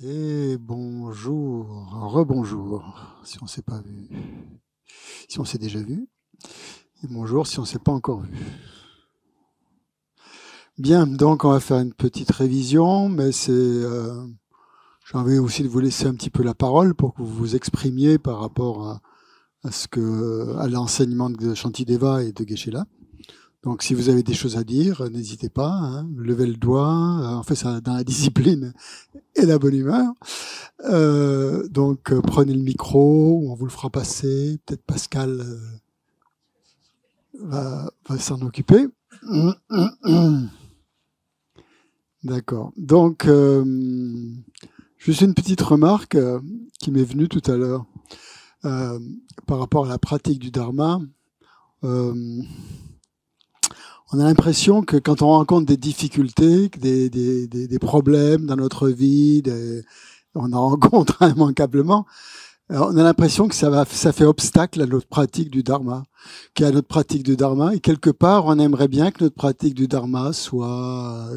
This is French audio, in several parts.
Ok, bonjour, rebonjour, si on s'est pas vu, si on s'est déjà vu, et bonjour si on s'est pas encore vu. Bien, donc on va faire une petite révision, mais j'ai envie aussi de vous laisser un petit peu la parole pour que vous vous exprimiez par rapport à l'enseignement de Shantideva et de Geshe-la. Donc si vous avez des choses à dire, n'hésitez pas, hein, levez le doigt, on fait ça dans la discipline et la bonne humeur. Donc prenez le micro, on vous le fera passer, peut-être Pascal va s'en occuper. D'accord. Donc juste une petite remarque qui m'est venue tout à l'heure par rapport à la pratique du Dharma. On a l'impression que quand on rencontre des difficultés, des problèmes dans notre vie, on en rencontre immanquablement, on a l'impression que ça fait obstacle à notre pratique du Dharma, qu'à notre pratique du Dharma, et quelque part, on aimerait bien que notre pratique du Dharma soit,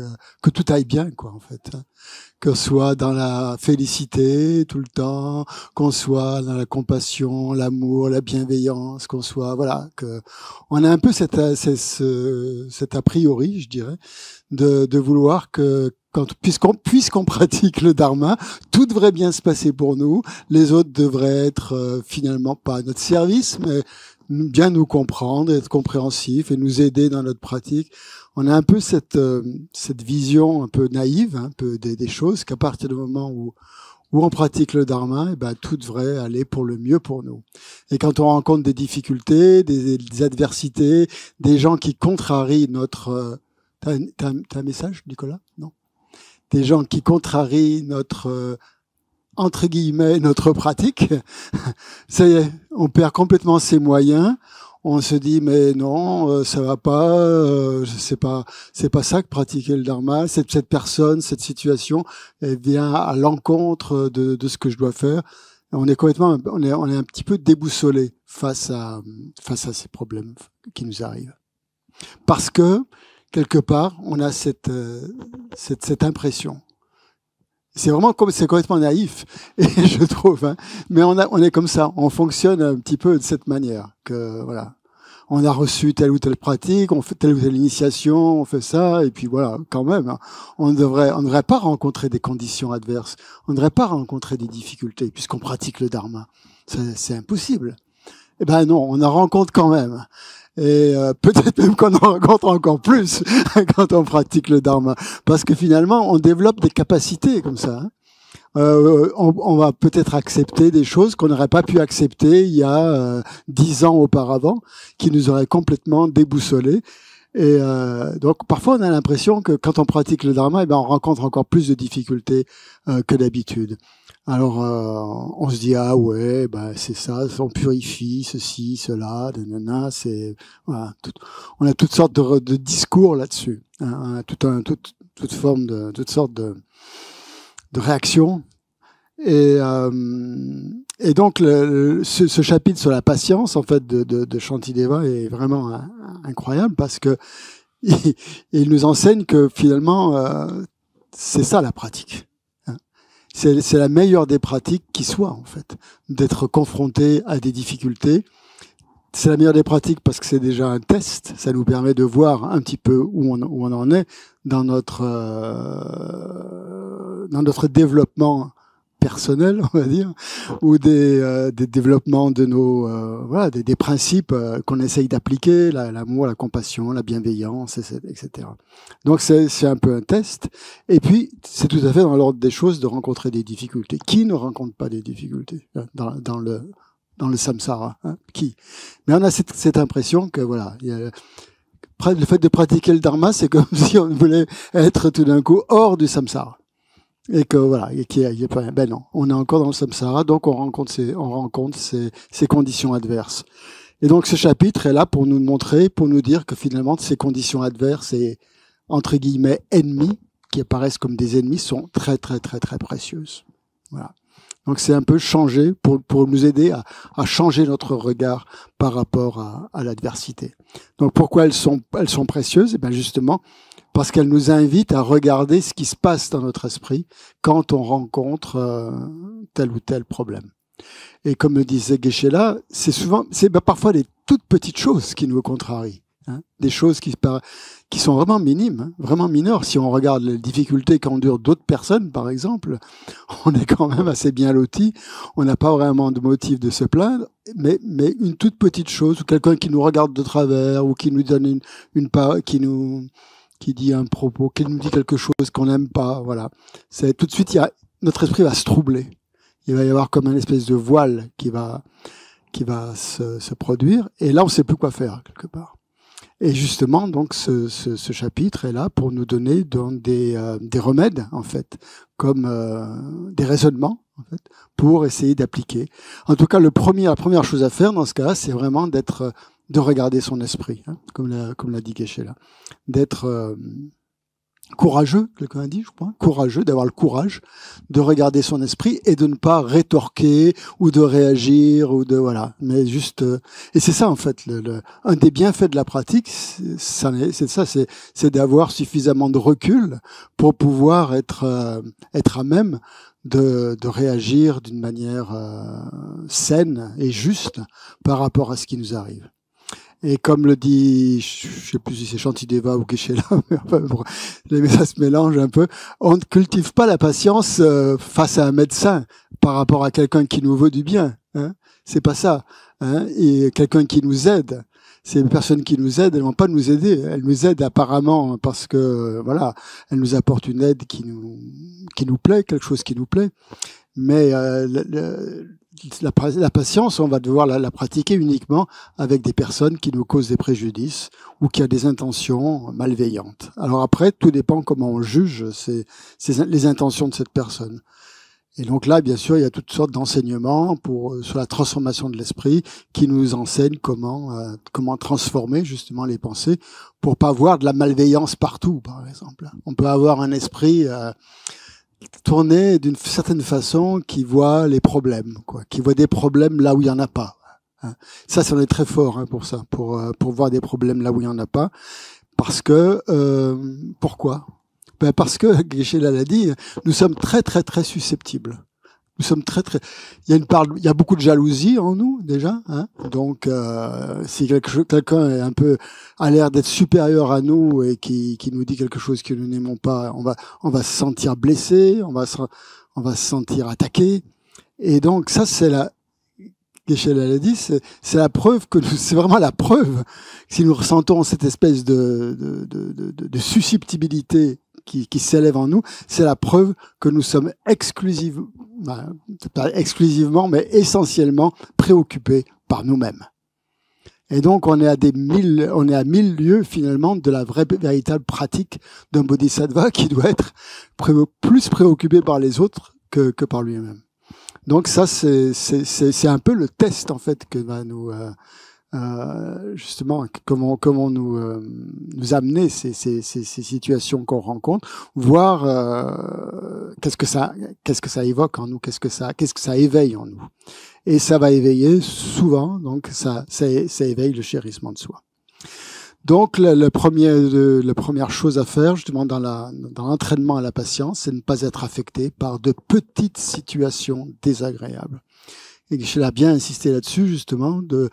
que tout aille bien, quoi, en fait. Qu'on soit dans la félicité tout le temps, qu'on soit dans la compassion, l'amour, la bienveillance, qu'on soit, voilà, on a un peu cet a priori, je dirais, de vouloir que puisqu'on pratique le Dharma, tout devrait bien se passer pour nous. Les autres devraient être finalement pas à notre service, mais bien nous comprendre, être compréhensifs et nous aider dans notre pratique. On a un peu cette vision un peu naïve, un peu des choses, qu'à partir du moment où on pratique le Dharma, eh ben, tout devrait aller pour le mieux pour nous. Et quand on rencontre des difficultés, des adversités, des gens qui contrarient notre... T'as un message, Nicolas? Non. Des gens qui contrarient notre... entre guillemets, notre pratique, ça y est, on perd complètement ses moyens. On se dit mais non, ça va pas, c'est pas ça que pratiquer le Dharma. Cette personne, cette situation, elle vient à l'encontre de ce que je dois faire. On est un petit peu déboussolé face à ces problèmes qui nous arrivent, parce que quelque part on a cette impression. C'est complètement naïf, et je trouve, hein. Mais on est comme ça, on fonctionne un petit peu de cette manière, que voilà. On a reçu telle ou telle pratique, on fait telle ou telle initiation, on fait ça, et puis voilà, quand même, hein. On ne devrait pas rencontrer des conditions adverses, on ne devrait pas rencontrer des difficultés, puisqu'on pratique le Dharma. C'est impossible. Eh ben non, on en rencontre quand même. Et peut-être même qu'on en rencontre encore plus quand on pratique le Dharma, parce que finalement on développe des capacités comme ça, hein. On va peut-être accepter des choses qu'on n'aurait pas pu accepter il y a 10 ans auparavant, qui nous auraient complètement déboussolés. Et donc parfois on a l'impression que quand on pratique le Dharma, eh ben, on rencontre encore plus de difficultés que d'habitude. Alors on se dit ah ouais, bah c'est ça, on purifie ceci, cela, nanana, c'est voilà, on a toutes sortes de discours là-dessus, hein, toutes sortes de réactions. Et donc ce chapitre sur la patience en fait de Shantideva est vraiment incroyable, parce que il nous enseigne que finalement c'est ça la pratique. C'est la meilleure des pratiques qui soit, en fait, d'être confronté à des difficultés. C'est la meilleure des pratiques parce que c'est déjà un test. Ça nous permet de voir un petit peu où on en est dans notre développement personnel, on va dire, ou des développements de nos voilà, des principes qu'on essaye d'appliquer, l'amour, la compassion, la bienveillance, etc. Donc c'est un peu un test. Et puis c'est tout à fait dans l'ordre des choses de rencontrer des difficultés. Qui ne rencontre pas des difficultés dans le samsara, hein, qui? Mais on a cette impression que voilà, le fait de pratiquer le dharma, c'est comme si on voulait être tout d'un coup hors du samsara. Et que voilà, ben non, on est encore dans le samsara, donc on rencontre ces conditions adverses. Et donc ce chapitre est là pour nous montrer, pour nous dire que finalement ces conditions adverses et entre guillemets ennemis, qui apparaissent comme des ennemis, sont très très très très précieuses. Voilà. Donc c'est un peu changer pour nous aider à changer notre regard par rapport à l'adversité. Donc pourquoi elles sont précieuses? Et bien justement parce qu'elle nous invite à regarder ce qui se passe dans notre esprit quand on rencontre tel ou tel problème. Et comme le disait Geshe-la, c'est parfois des toutes petites choses qui nous contrarient. Hein, des choses qui sont vraiment minimes, hein, vraiment mineures. Si on regarde les difficultés qu'endurent d'autres personnes, par exemple, on est quand même assez bien lotis. On n'a pas vraiment de motif de se plaindre, mais une toute petite chose, ou quelqu'un qui nous regarde de travers, ou qui nous donne qui dit un propos, qui nous dit quelque chose qu'on n'aime pas, voilà. C'est tout de suite, notre esprit va se troubler. Il va y avoir comme une espèce de voile qui va se produire, et là, on ne sait plus quoi faire quelque part. Et justement, donc, ce chapitre est là pour nous donner des remèdes, en fait, comme des raisonnements, en fait, pour essayer d'appliquer. En tout cas, la première chose à faire dans ce cas-là, c'est vraiment de regarder son esprit, hein, comme l'a dit Geshe-la, d'être courageux, quelqu'un a dit, je crois, courageux, d'avoir le courage de regarder son esprit et de ne pas rétorquer ou de réagir ou voilà, mais juste. Et c'est ça en fait, un des bienfaits de la pratique, c'est d'avoir suffisamment de recul pour pouvoir être à même de réagir d'une manière saine et juste par rapport à ce qui nous arrive. Et comme le dit, je sais plus si c'est Shantideva ou Geshe-la, mais ça se mélange un peu. On ne cultive pas la patience face à un médecin par rapport à quelqu'un qui nous veut du bien. Hein, c'est pas ça. Hein, et quelqu'un qui nous aide. Ces personnes qui nous aident, elles vont pas nous aider. Elles nous aident apparemment parce que voilà, elles nous apportent une aide qui nous plaît, quelque chose qui nous plaît. Mais la patience, on va devoir la pratiquer uniquement avec des personnes qui nous causent des préjudices ou qui ont des intentions malveillantes. Alors après, tout dépend comment on juge les intentions de cette personne. Et donc là, bien sûr, il y a toutes sortes d'enseignements sur la transformation de l'esprit qui nous enseignent comment transformer justement les pensées pour pas avoir de la malveillance partout, par exemple. On peut avoir un esprit tourné d'une certaine façon qui voit les problèmes, qui voit des problèmes là où il y en a pas. Hein. Ça, on est très fort hein, pour ça, pour voir des problèmes là où il y en a pas. Parce que pourquoi ? Ben parce que Geshe-la l'a dit, nous sommes très très très susceptibles. Nous sommes très très. Il y a beaucoup de jalousie en nous déjà. Hein. Donc si quelqu'un est a l'air d'être supérieur à nous et qui nous dit quelque chose que nous n'aimons pas, on va se sentir blessé, on va se sentir attaqué. Et donc ça c'est Geshe-la l'a dit, c'est la preuve c'est vraiment la preuve si nous ressentons cette espèce de susceptibilité qui s'élève en nous, c'est la preuve que nous sommes pas exclusivement, mais essentiellement préoccupés par nous-mêmes. Et donc, on est à 1000 lieues, finalement, de la véritable pratique d'un bodhisattva qui doit être plus préoccupé par les autres que par lui-même. Donc ça, c'est un peu le test, en fait, que va nous... justement comment nous amener ces situations qu'on rencontre, voir qu'est-ce que ça évoque en nous, qu'est-ce que ça éveille en nous, et ça va éveiller souvent, donc ça éveille le chérissement de soi. Donc la première chose à faire justement dans l'entraînement à la patience, c'est de ne pas être affecté par de petites situations désagréables. Et Geshe-la a bien insisté là-dessus, justement, il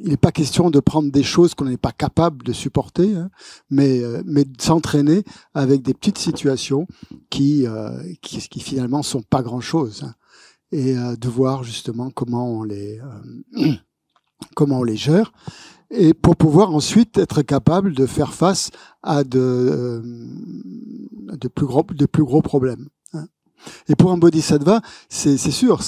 n'est pas question de prendre des choses qu'on n'est pas capable de supporter, hein, mais de s'entraîner avec des petites situations qui finalement sont pas grand-chose, hein, et de voir justement comment on les gère, et pour pouvoir ensuite être capable de faire face à de plus gros problèmes. Et pour un bodhisattva, c'est sûr,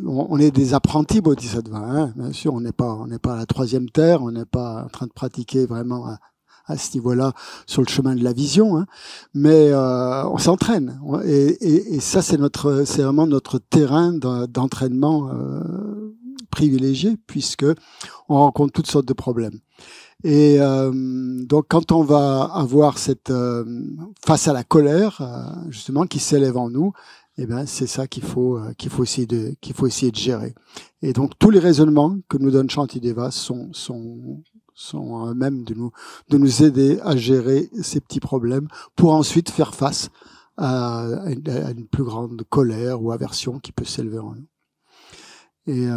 on est des apprentis bodhisattvas. Hein. Bien sûr, on n'est pas à la troisième terre, on n'est pas en train de pratiquer vraiment à ce niveau-là sur le chemin de la vision, hein. Mais on s'entraîne. Et ça, c'est vraiment notre terrain d'entraînement privilégié, puisque on rencontre toutes sortes de problèmes. Et donc, quand on va avoir face à la colère, justement, qui s'élève en nous, eh ben, c'est ça qu'il faut essayer de gérer. Et donc, tous les raisonnements que nous donne Shantideva sont sont à même de nous aider à gérer ces petits problèmes pour ensuite faire face à une plus grande colère ou aversion qui peut s'élever en nous. Et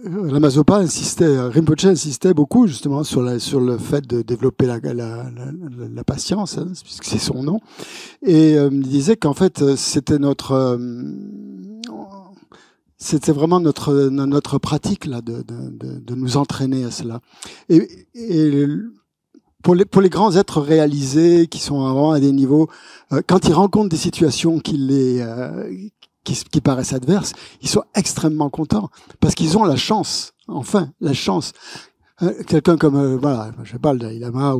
Lama-Zopa Rinpoche insistait beaucoup justement sur le fait de développer la patience, hein, puisque c'est son nom. Et il disait qu'en fait c'était vraiment notre pratique là de nous entraîner à cela. Et pour les grands êtres réalisés qui sont vraiment à des niveaux, quand ils rencontrent des situations qui paraissent adverses, ils sont extrêmement contents parce qu'ils ont la chance, enfin la chance. Quelqu'un comme voilà, je sais pas, le Dalai Lama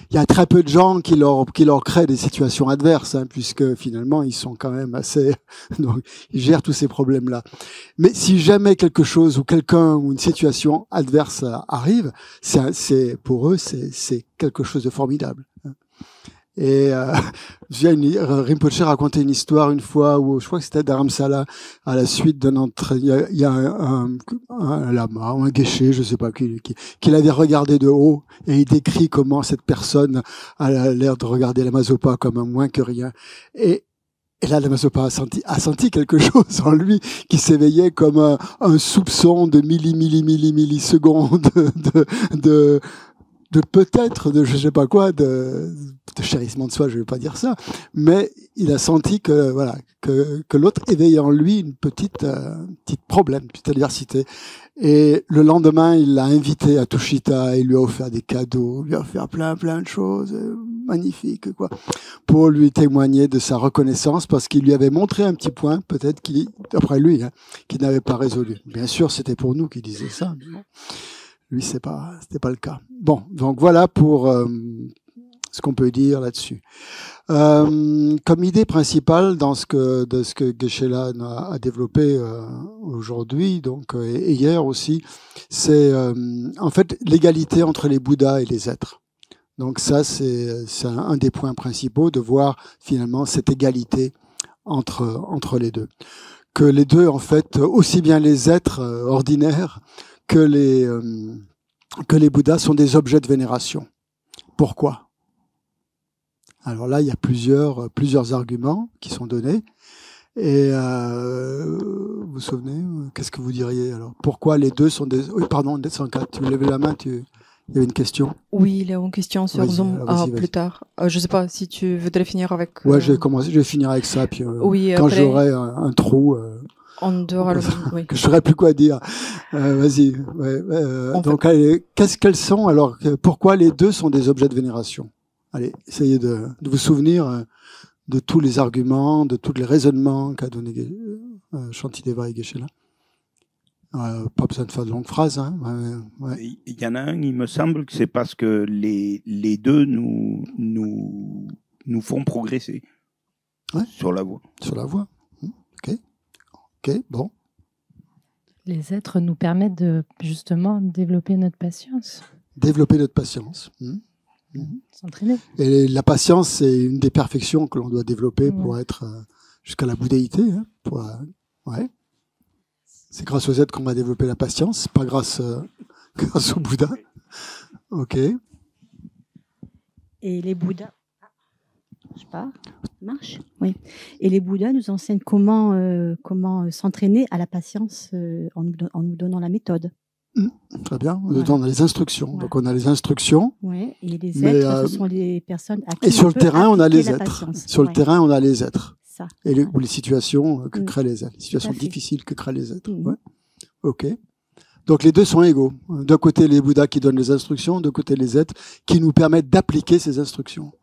il y a très peu de gens qui leur créent des situations adverses, hein, puisque finalement ils sont quand même assez, donc ils gèrent tous ces problèmes là. Mais si jamais quelque chose ou quelqu'un ou une situation adverse arrive, c'est pour eux c'est quelque chose de formidable. Et Rinpoche racontait une histoire une fois où je crois que c'était Dharamsala à la suite d'un entraînement. Il y a un lama ou un geshe, je sais pas qui l'avait regardé de haut et il décrit comment cette personne a l'air de regarder Lama-Zopa comme un moins que rien. Et là, Lama-Zopa a senti quelque chose en lui qui s'éveillait comme un soupçon de millisecondes de peut-être, de je sais pas quoi, de chérissement de soi, je vais pas dire ça, mais il a senti que voilà que l'autre éveillait en lui une petite problème, une petite adversité. Et le lendemain, il l'a invité à Tushita, il lui a offert des cadeaux, il lui a offert plein de choses magnifiques quoi, pour lui témoigner de sa reconnaissance parce qu'il lui avait montré un petit point peut-être d'après lui, hein, qu'il n'avait pas résolu. Bien sûr, c'était pour nous qu'il disait ça. Mais bon. Lui, c'était pas le cas. Bon, donc voilà pour ce qu'on peut dire là-dessus. Comme idée principale dans ce que Geshe-la a développé aujourd'hui, donc et hier aussi, c'est en fait l'égalité entre les Bouddhas et les êtres. Donc ça, c'est un des points principaux de voir finalement cette égalité entre les deux. Que les deux, en fait, aussi bien les êtres ordinaires que les Bouddhas sont des objets de vénération. Pourquoi ? Alors là, il y a plusieurs arguments qui sont donnés. Et vous vous souvenez, qu'est-ce que vous diriez alors ? Pourquoi les deux sont des... Oui, pardon, 104, tu levais la main, il y avait une question ? Oui, il y a une question sur Zoom plus tard. Je ne sais pas si tu voudrais finir avec... Ouais, je vais finir avec ça, puis oui, quand j'aurai un trou... on devra oui. Que je saurais plus quoi dire. Vas-y. Ouais, donc, quelles sont alors pourquoi les deux sont des objets de vénération ? Allez, essayez de vous souvenir de tous les arguments, de tous les raisonnements qu'a donné Shantideva et Geshe-la. Pas besoin de faire de longues phrases. Hein. Ouais. Il y en a un, il me semble que c'est parce que les deux nous font progresser sur la voie. Sur la voie. Ok, bon. Les êtres nous permettent de justement développer notre patience. Développer notre patience. S'entraîner. Et la patience, c'est une des perfections que l'on doit développer pour être jusqu'à la bouddhéité. Hein, C'est grâce aux êtres qu'on va développer la patience, pas grâce au Bouddha. Ok. Et les Bouddhas... Je sais pas, marche. Oui. Et les Bouddhas nous enseignent comment s'entraîner à la patience en nous donnant la méthode. Très bien. On a les instructions. Donc on a les instructions. Oui. Et les êtres, ce sont les personnes à qui et sur le terrain, on a les êtres. Patience. Sur le terrain, on a les êtres. Ça. Et les situations que créent les êtres, les situations difficiles que créent les êtres. Ouais. Ok. Donc les deux sont égaux. D'un côté, les Bouddhas qui donnent les instructions, de côté, les êtres qui nous permettent d'appliquer ces instructions.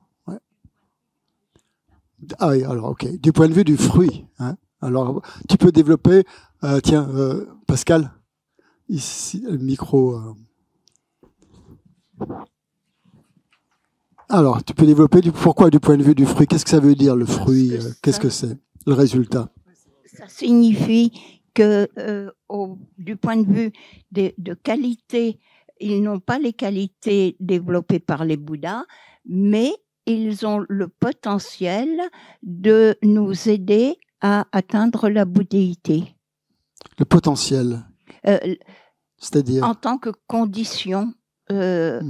Ah oui, alors ok. Du point de vue du fruit, hein. Alors tu peux développer. Tiens, Pascal, ici le micro. Alors tu peux développer pourquoi du point de vue du fruit. Qu'est-ce que ça veut dire le fruit ? Qu'est-ce que c'est le résultat ? Ça signifie que du point de vue de qualité, ils n'ont pas les qualités développées par les Bouddhas, mais ils ont le potentiel de nous aider à atteindre la bouddhéité. Le potentiel. C'est-à-dire en tant que condition, ouais.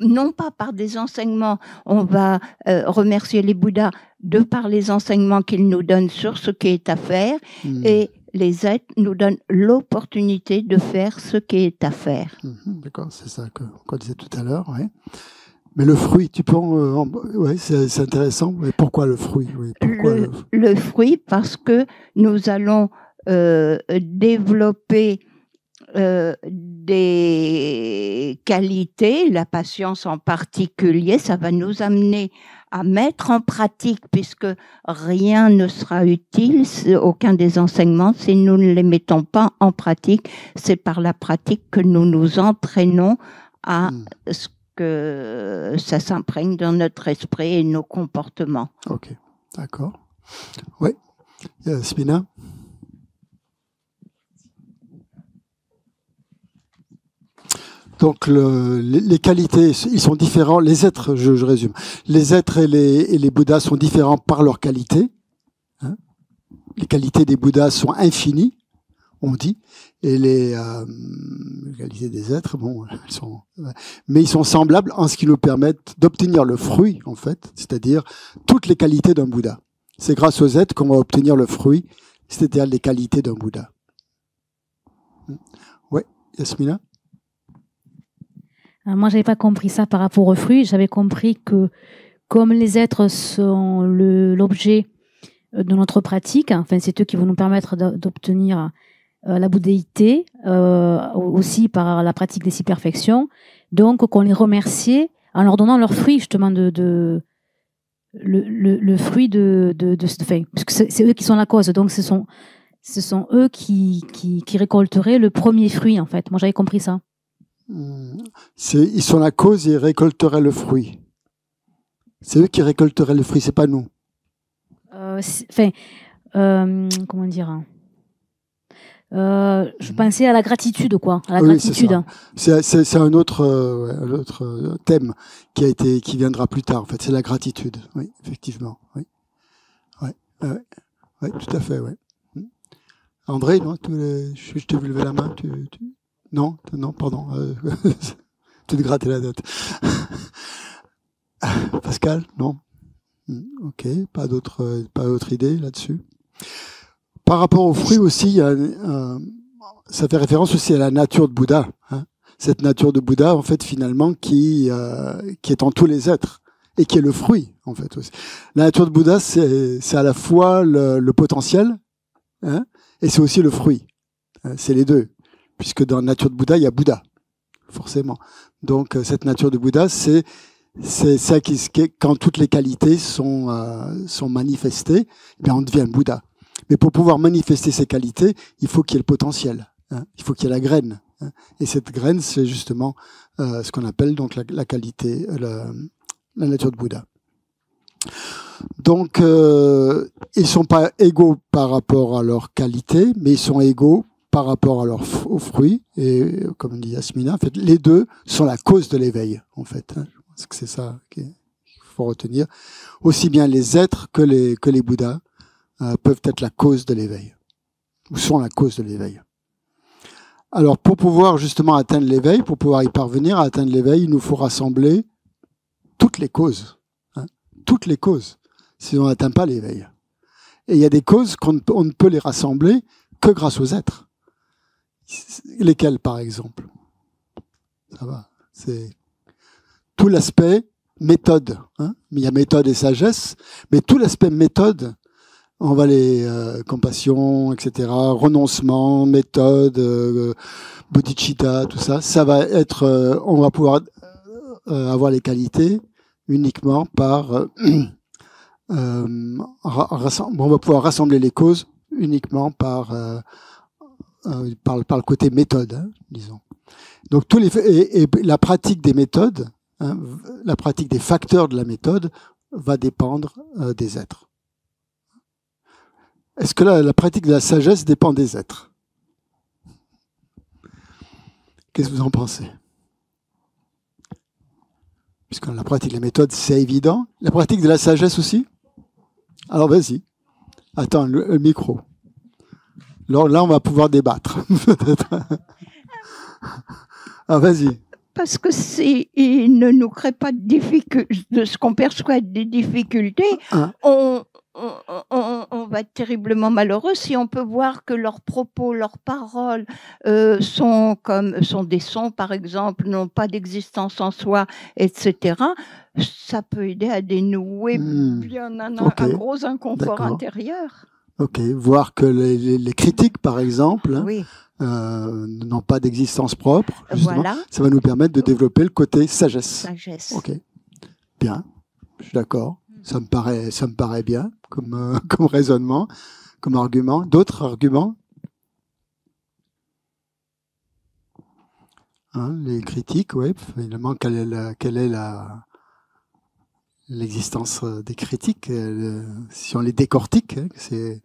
Non pas par des enseignements, on va remercier les Bouddhas de par les enseignements qu'ils nous donnent sur ce qui est à faire, et les êtres nous donnent l'opportunité de faire ce qui est à faire. D'accord, c'est ça qu'on disait tout à l'heure. Ouais. Mais le fruit, tu peux ouais, c'est intéressant. Mais pourquoi le fruit? Oui, pourquoi le fruit, parce que nous allons développer des qualités, la patience en particulier, ça va nous amener à mettre en pratique, puisque rien ne sera utile, aucun des enseignements, si nous ne les mettons pas en pratique. C'est par la pratique que nous nous entraînons à ce que ça s'imprègne dans notre esprit et nos comportements. Ok, d'accord. Oui, Spina. Donc les qualités, ils sont différents. Les êtres, je résume. Les êtres et les Bouddhas sont différents par leurs qualités. Hein. Les qualités des Bouddhas sont infinies, on dit, et les qualités des êtres, bon, mais ils sont semblables en ce qui nous permettent d'obtenir le fruit, en fait, c'est-à-dire toutes les qualités d'un Bouddha. C'est grâce aux êtres qu'on va obtenir le fruit, c'est-à-dire les qualités d'un Bouddha. Oui, Yasmina? Moi, j'avais pas compris ça par rapport aux fruits. J'avais compris que comme les êtres sont l'objet de notre pratique, enfin, c'est eux qui vont nous permettre d'obtenir la bouddhéité, aussi par la pratique des 6 perfections. Donc, qu'on les remerciait en leur donnant leur fruit, justement, le fruit enfin, parce que c'est eux qui sont la cause. Donc, ce sont eux qui récolteraient le premier fruit, en fait. Moi, j'avais compris ça. Ils sont la cause et ils récolteraient le fruit. C'est eux qui récolteraient le fruit, c'est pas nous. Comment dire, je pensais à la gratitude, quoi. À la gratitude. C'est un autre thème qui viendra plus tard. En fait, c'est la gratitude. Oui, effectivement. Oui, ouais, tout à fait. Ouais. André, non, je t'ai vu lever la main. Non, pardon. Tu te grattais la tête. Pascal, non. Ok, pas d'autre idée là-dessus. Par rapport aux fruits aussi, ça fait référence aussi à la nature de Bouddha. Hein. Cette nature de Bouddha, en fait, finalement, qui est en tous les êtres et qui est le fruit, en fait. Aussi. La nature de Bouddha, c'est à la fois le potentiel, hein, et c'est aussi le fruit. C'est les deux. Puisque dans la nature de Bouddha, il y a Bouddha, forcément. Donc, cette nature de Bouddha, c'est ça quand toutes les qualités sont manifestées, eh bien, on devient Bouddha. Mais pour pouvoir manifester ces qualités, il faut qu'il y ait le potentiel. Hein, il faut qu'il y ait la graine. Hein, et cette graine, c'est justement ce qu'on appelle donc la qualité, la nature de Bouddha. Donc, ils sont pas égaux par rapport à leur qualité, mais ils sont égaux par rapport aux fruits, et comme dit Yasmina, en fait, les deux sont la cause de l'éveil, en fait. Hein. Je pense que c'est ça qu'il faut retenir. Aussi bien les êtres que les Bouddhas peuvent être la cause de l'éveil, ou sont la cause de l'éveil. Alors, pour pouvoir justement atteindre l'éveil, pour pouvoir y parvenir à atteindre l'éveil, il nous faut rassembler toutes les causes. Hein, toutes les causes, sinon on n'atteint pas l'éveil. Et il y a des causes qu'on ne peut les rassembler que grâce aux êtres. Lesquels, par exemple? Ça va. C'est tout l'aspect méthode. Hein, mais il y a méthode et sagesse. Mais tout l'aspect méthode, on va les compassion, etc., renoncement, méthode, bodhicitta, tout ça. Ça va être, on va pouvoir avoir les qualités uniquement par, on va pouvoir rassembler les causes uniquement par le côté méthode, hein, disons. Donc et la pratique des méthodes, hein, la pratique des facteurs de la méthode va dépendre des êtres. Est-ce que la pratique de la sagesse dépend des êtres? Qu'est-ce que vous en pensez? Puisque la pratique de la méthode, c'est évident. La pratique de la sagesse aussi? Alors vas-y. Attends, le micro. Alors là, on va pouvoir débattre. Ah, vas-y. Parce que il ne nous crée pas de ce qu'on perçoit des difficultés. On va être terriblement malheureux si on peut voir que leurs propos, leurs paroles sont des sons, par exemple, n'ont pas d'existence en soi, etc. Ça peut aider à dénouer bien un gros inconfort intérieur. Ok, voir que les critiques, par exemple, n'ont pas d'existence propre. Voilà. Ça va nous permettre de développer le côté sagesse. Ok, bien, je suis d'accord. Ça me paraît bien comme raisonnement, comme argument. D'autres arguments? Les critiques, oui. Finalement, quelle est l'existence des critiques? Si on les décortique, c'est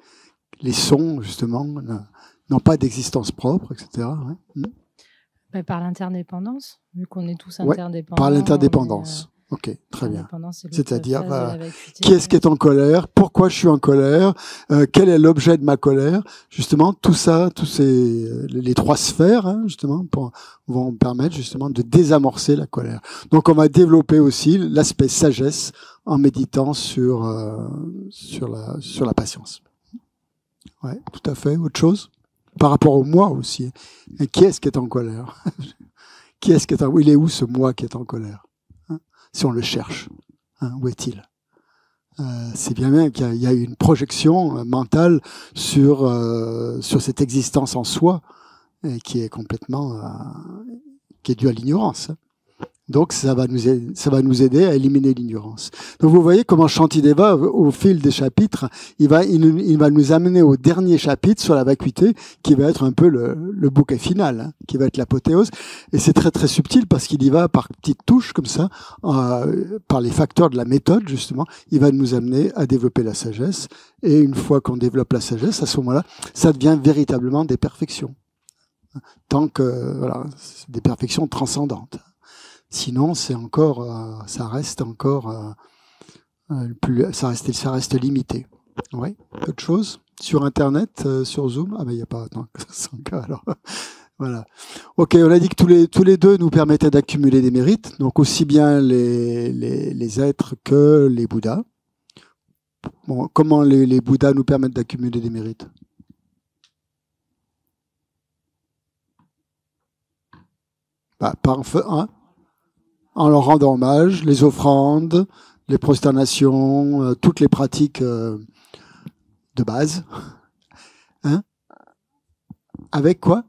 les sons justement n'ont pas d'existence propre, etc. Par l'interdépendance, vu qu'on est tous interdépendants. Par l'interdépendance. Ok, très bien. C'est-à-dire, qui est-ce qui est en colère? Pourquoi je suis en colère? Quel est l'objet de ma colère? Justement, tout ça, les trois sphères, justement, vont permettre justement de désamorcer la colère. Donc, on va développer aussi l'aspect sagesse en méditant sur la patience. Ouais, tout à fait. Autre chose? Par rapport au moi aussi. Et qui est-ce qui est en colère? Il est où ce moi qui est en colère? Si on le cherche, où est-il? C'est bien qu'il y a une projection mentale sur cette existence en soi qui est complètement qui est due à l'ignorance. Donc ça va nous aider à éliminer l'ignorance. Donc vous voyez comment Shantideva, au fil des chapitres, il va nous amener au dernier chapitre sur la vacuité, qui va être un peu le bouquet final, qui va être l'apothéose. Et c'est très très subtil parce qu'il y va par petites touches comme ça, par les facteurs de la méthode justement. Il va nous amener à développer la sagesse. Et une fois qu'on développe la sagesse, à ce moment-là, ça devient véritablement des perfections. Tant que c'est des perfections transcendantes. Sinon, ça reste limité. Ouais. Autre chose sur Internet, sur Zoom? Ah, mais il n'y a pas 5 cas alors. Voilà. Ok, on a dit que tous les deux nous permettaient d'accumuler des mérites, donc aussi bien les êtres que les Bouddhas. Bon, comment les Bouddhas nous permettent d'accumuler des mérites? En leur rendant hommage, les offrandes, les prosternations, toutes les pratiques de base. Avec quoi?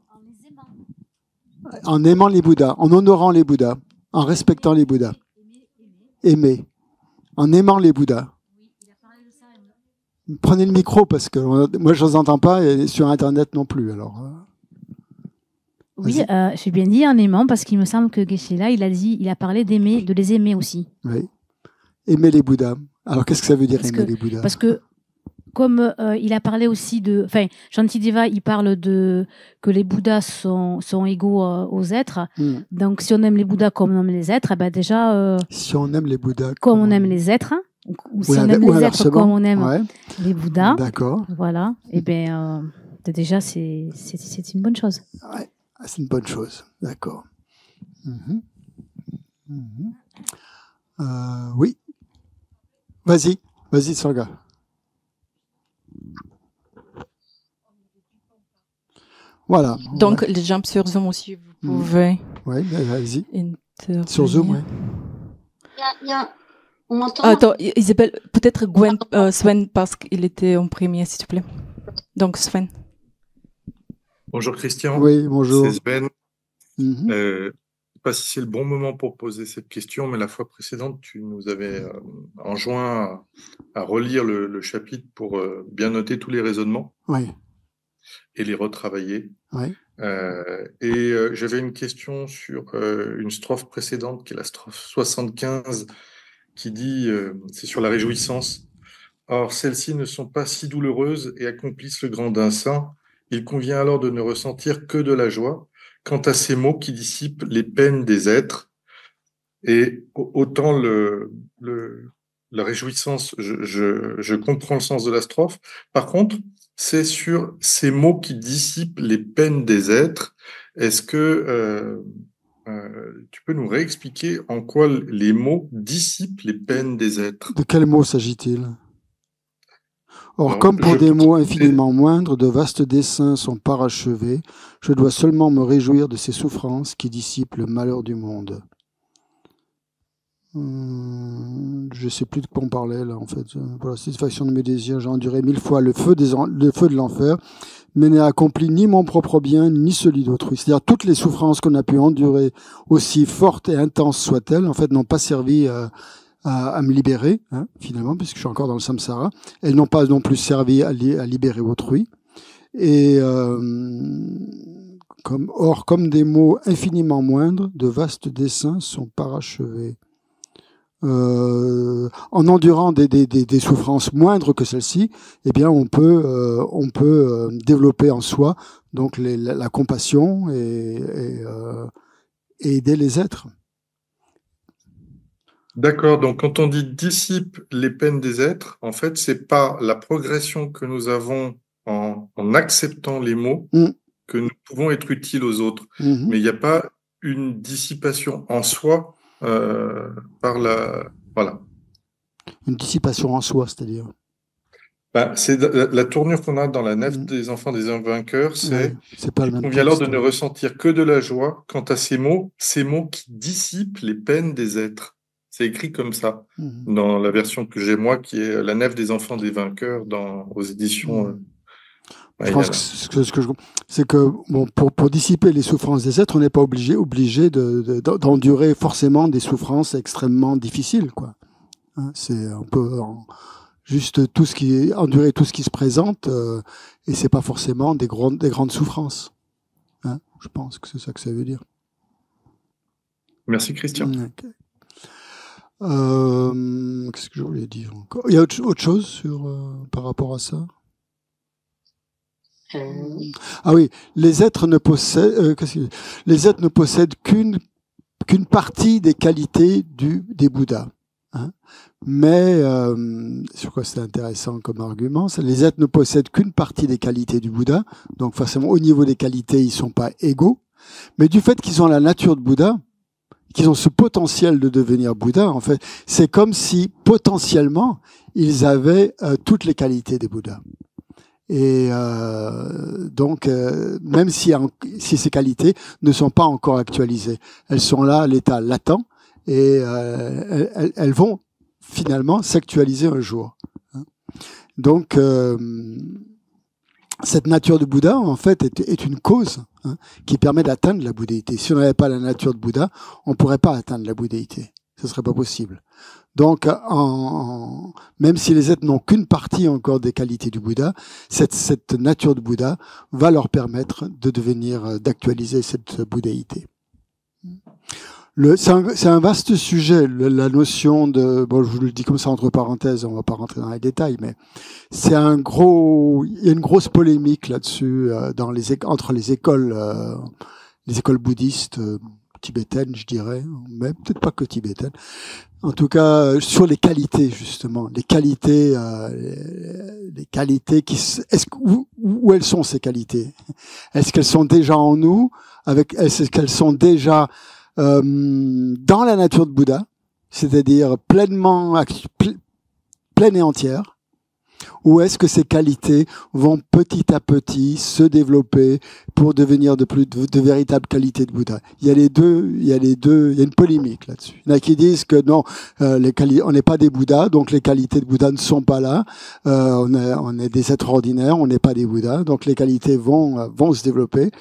En aimant les Bouddhas, en honorant les Bouddhas, en respectant les Bouddhas. Aimer. En aimant les Bouddhas. Prenez le micro parce que moi je ne vous entends pas et sur Internet non plus. Alors. Oui, j'ai bien dit en aimant parce qu'il me semble que Geshe-la, il a parlé d'aimer, de les aimer aussi. Oui. Aimer les Bouddhas. Alors qu'est-ce que ça veut dire aimer les Bouddhas? Parce que comme il a parlé aussi Shantideva, il parle que les Bouddhas sont égaux aux êtres. Donc si on aime les Bouddhas comme on aime les êtres, déjà. Si on aime les Bouddhas comme on aime les êtres, ou si on aime les êtres comme on aime les Bouddhas. D'accord. Voilà. Et déjà c'est une bonne chose. Ouais. C'est une bonne chose, d'accord. Oui. Vas-y, Sangha. Voilà. Donc, les gens sur Zoom aussi, vous pouvez. Oui, vas-y. Sur Zoom, oui. On m'entend? Attends, Isabelle, peut-être Sven, parce qu'il était en premier, s'il te plaît. Donc, Sven. Bonjour Christian. Oui, bonjour. C'est Sven. Je ne sais pas si c'est le bon moment pour poser cette question, mais la fois précédente, tu nous avais enjoint à relire le chapitre pour bien noter tous les raisonnements et les retravailler. J'avais une question sur une strophe précédente, qui est la strophe 75, qui dit, c'est sur la réjouissance. Or, celles-ci ne sont pas si douloureuses et accomplissent le grand d'un saint. Il convient alors de ne ressentir que de la joie quant à ces mots qui dissipent les peines des êtres. Et autant la réjouissance, je comprends le sens de la strophe. Par contre, c'est sur ces mots qui dissipent les peines des êtres. Est-ce que tu peux nous réexpliquer en quoi les mots dissipent les peines des êtres? De quels mots s'agit-il? Or, Alors, comme pour je des peux mots te- infiniment moindres, de vastes desseins sont parachevés, je dois seulement me réjouir de ces souffrances qui dissipent le malheur du monde. Je sais plus de quoi on parlait là en fait. Pour la satisfaction de mes désirs, j'ai enduré 1000 fois le feu de l'enfer, mais n'ai accompli ni mon propre bien ni celui d'autrui. C'est-à-dire toutes les souffrances qu'on a pu endurer, aussi fortes et intenses soient-elles, en fait, n'ont pas servi à me libérer, hein, finalement, puisque je suis encore dans le samsara. Elles n'ont pas non plus servi à libérer autrui. Et comme des mots infiniment moindres, de vastes desseins sont parachevés. En endurant des souffrances moindres que celles-ci, eh bien, on peut développer en soi donc la compassion et aider les êtres. D'accord, donc quand on dit dissipe les peines des êtres, en fait, c'est pas la progression que nous avons en acceptant les mots que nous pouvons être utiles aux autres. Mais il n'y a pas une dissipation en soi par la... Voilà. Une dissipation en soi, c'est-à-dire c'est la tournure qu'on a dans la nef des enfants des vainqueurs, c'est pas le il même convient alors texte. de ne ressentir que de la joie quant à ces mots qui dissipent les peines des êtres. C'est écrit comme ça dans la version que j'ai moi, qui est la nef des enfants des vainqueurs aux éditions. Je pense que c'est que bon, pour dissiper les souffrances des êtres, on n'est pas obligé d'endurer forcément des souffrances extrêmement difficiles, quoi. Hein, on peut juste endurer tout ce qui se présente, et c'est pas forcément des grandes souffrances. Hein, je pense que c'est ça que ça veut dire. Merci Christian. Okay. Qu'est-ce que je voulais dire encore? Il y a autre chose par rapport à ça? Ah oui, les êtres ne possèdent qu'une partie des qualités des Bouddhas. Hein. Mais sur quoi c'est intéressant comme argument, les êtres ne possèdent qu'une partie des qualités du Bouddha, donc forcément au niveau des qualités ils sont pas égaux, mais du fait qu'ils ont la nature de Bouddha, qu'ils ont ce potentiel de devenir Bouddha, en fait, c'est comme si potentiellement ils avaient toutes les qualités des Bouddhas. Et donc, même si ces qualités ne sont pas encore actualisées, elles sont là à l'état latent et elles vont finalement s'actualiser un jour. Donc, cette nature de Bouddha, en fait, est une cause qui permet d'atteindre la bouddhéité. Si on n'avait pas la nature de Bouddha, on ne pourrait pas atteindre la bouddhéité. Ce serait pas possible. Donc, même si les êtres n'ont qu'une partie encore des qualités du Bouddha, cette nature de Bouddha va leur permettre d'actualiser cette bouddhéité. C'est un vaste sujet, la notion de, bon, je vous le dis comme ça entre parenthèses, on va pas rentrer dans les détails, mais il y a une grosse polémique là-dessus entre les écoles bouddhistes tibétaines, je dirais, mais peut-être pas que tibétaines. En tout cas, sur les qualités justement, les qualités où elles sont ces qualités? Est-ce qu'elles sont déjà en nous? Est-ce qu'elles sont déjà dans la nature de Bouddha, c'est-à-dire pleine et entière, ou est-ce que ces qualités vont petit à petit se développer pour devenir de véritables qualités de Bouddha? Il y a il y a une polémique là-dessus. Il y en a qui disent que non, on n'est pas des Bouddhas, donc les qualités de Bouddha ne sont pas là. On est des êtres ordinaires, on n'est pas des Bouddhas, donc les qualités vont se développer.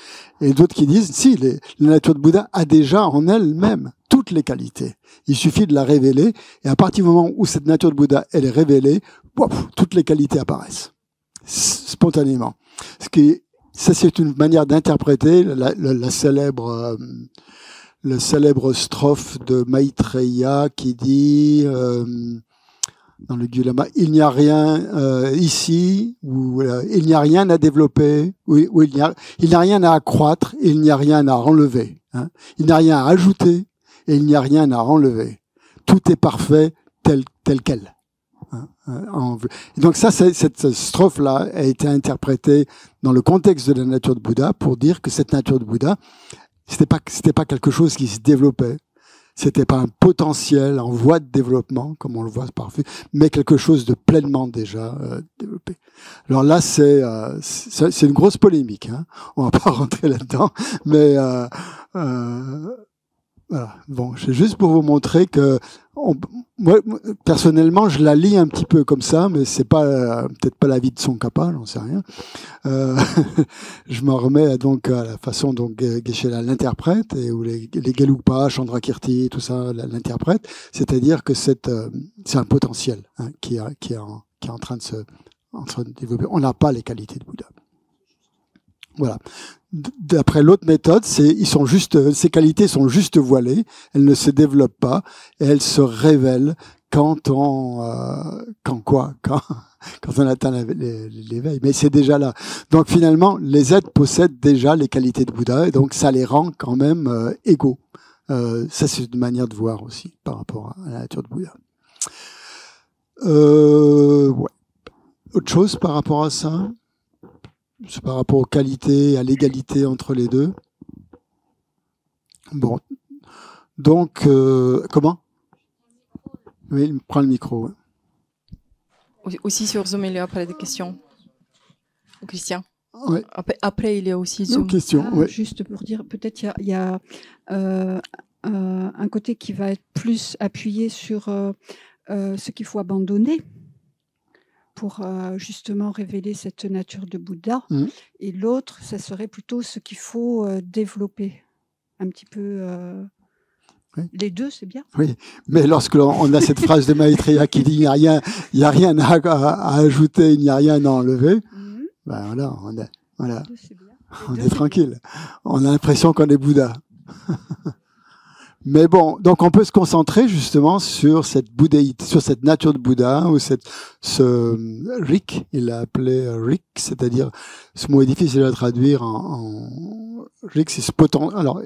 Et d'autres qui disent, si, la nature de Bouddha a déjà en elle-même toutes les qualités. Il suffit de la révéler, et à partir du moment où cette nature de Bouddha, elle est révélée, toutes les qualités apparaissent spontanément. Ça, c'est une manière d'interpréter la célèbre strophe de Maitreya qui dit dans le Gyulama, il n'y a rien ici, où il n'y a rien à développer, où il n'y a rien à accroître, et il n'y a rien à enlever. Hein. Il n'y a rien à ajouter, et il n'y a rien à enlever. Tout est parfait tel quel. Et donc ça, cette strophe-là a été interprétée dans le contexte de la nature de Bouddha pour dire que cette nature de Bouddha, c'était pas quelque chose qui se développait. C'était pas un potentiel en voie de développement, comme on le voit parfois, mais quelque chose de pleinement déjà développé. Alors là, c'est une grosse polémique. Hein. On va pas rentrer là-dedans, mais voilà. Bon, c'est juste pour vous montrer que moi, personnellement, je la lis un petit peu comme ça, mais c'est pas peut-être pas l'avis de son kappa, j'en sais rien. Je m'en remets donc à la façon dont Geshe-la l'interprète et où les Gelugpa, Chandrakirti, tout ça l'interprètent, c'est-à-dire que c'est un potentiel qui est en train de se développer. On n'a pas les qualités de Bouddha. Voilà. D'après l'autre méthode, ces qualités sont juste voilées, elles ne se développent pas et elles se révèlent quand on atteint l'éveil. Mais c'est déjà là. Donc finalement, les êtres possèdent déjà les qualités de Bouddha et donc ça les rend quand même égaux. Ça, c'est une manière de voir aussi par rapport à la nature de Bouddha. Ouais. Autre chose par rapport à ça? C'est par rapport aux qualités, à l'égalité entre les deux. Bon. Donc, comment? Oui, prends le micro. Ouais. Aussi sur Zoom, il y a après des questions. Christian. Ouais. Après, il y a aussi Zoom. Question, ouais. Juste pour dire, peut-être il y a un côté qui va être plus appuyé sur ce qu'il faut abandonner pour justement révéler cette nature de Bouddha. Et l'autre, ça serait plutôt ce qu'il faut développer. Un petit peu... Oui. Les deux, c'est bien. Oui, mais lorsque l'on a cette phrase de Maitreya qui dit il n'y a rien à ajouter, il n'y a rien à enlever, ben voilà, on est tranquille. On a l'impression qu'on est Bouddha. Mais bon, donc on peut se concentrer justement sur cette bouddhéité, sur cette nature de Bouddha, ou ce Rik, il l'a appelé Rik, c'est-à-dire, ce mot est difficile à traduire en Rik, c'est ce potentiel. Alors,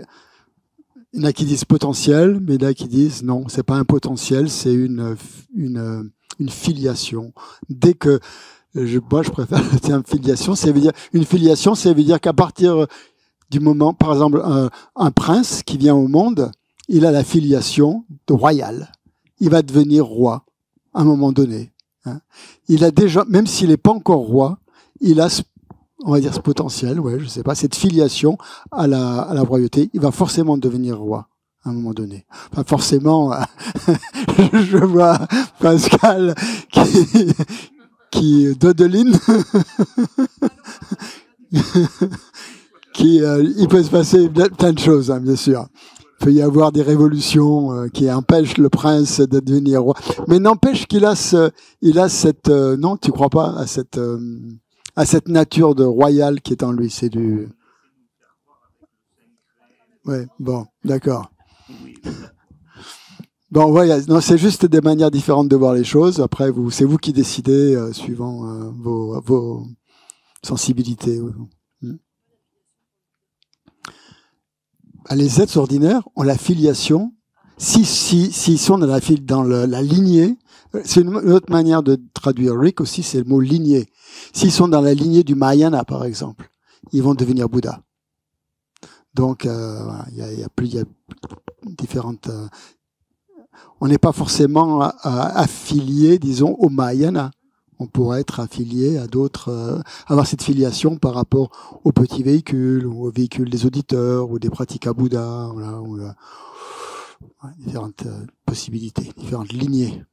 il y en a qui disent potentiel, mais il y en a qui disent non, c'est pas un potentiel, c'est une filiation. Dès que moi je préfère le terme filiation, ça veut dire une filiation, ça veut dire qu'à partir du moment, par exemple, un prince qui vient au monde, il a la filiation royale. Il va devenir roi à un moment donné. Hein. Il a déjà, même s'il n'est pas encore roi, il a, on va dire, ce potentiel, ouais, je sais pas, cette filiation à la royauté. Il va forcément devenir roi à un moment donné. Enfin, forcément, je vois Pascal qui dodeline. Il peut se passer plein de choses, hein, bien sûr. Il peut y avoir des révolutions qui empêchent le prince de devenir roi. Mais n'empêche qu'il a cette, non, tu crois pas à cette nature de royal qui est en lui. C'est du, ouais, bon, d'accord. Bon, voilà, non, c'est juste des manières différentes de voir les choses. Après, c'est vous qui décidez suivant vos sensibilités. Les êtres ordinaires ont la filiation. S'ils sont dans la lignée, c'est une autre manière de traduire Rik aussi, c'est le mot lignée. S'ils sont dans la lignée du Mahayana, par exemple, ils vont devenir Bouddha. Donc, il y a différentes. On n'est pas forcément affilié, disons, au Mahayana. On pourrait être affilié à d'autres, avoir cette filiation par rapport aux petits véhicules, ou aux véhicules des auditeurs, ou des pratiques à Bouddha, voilà, ou, différentes possibilités, différentes lignées.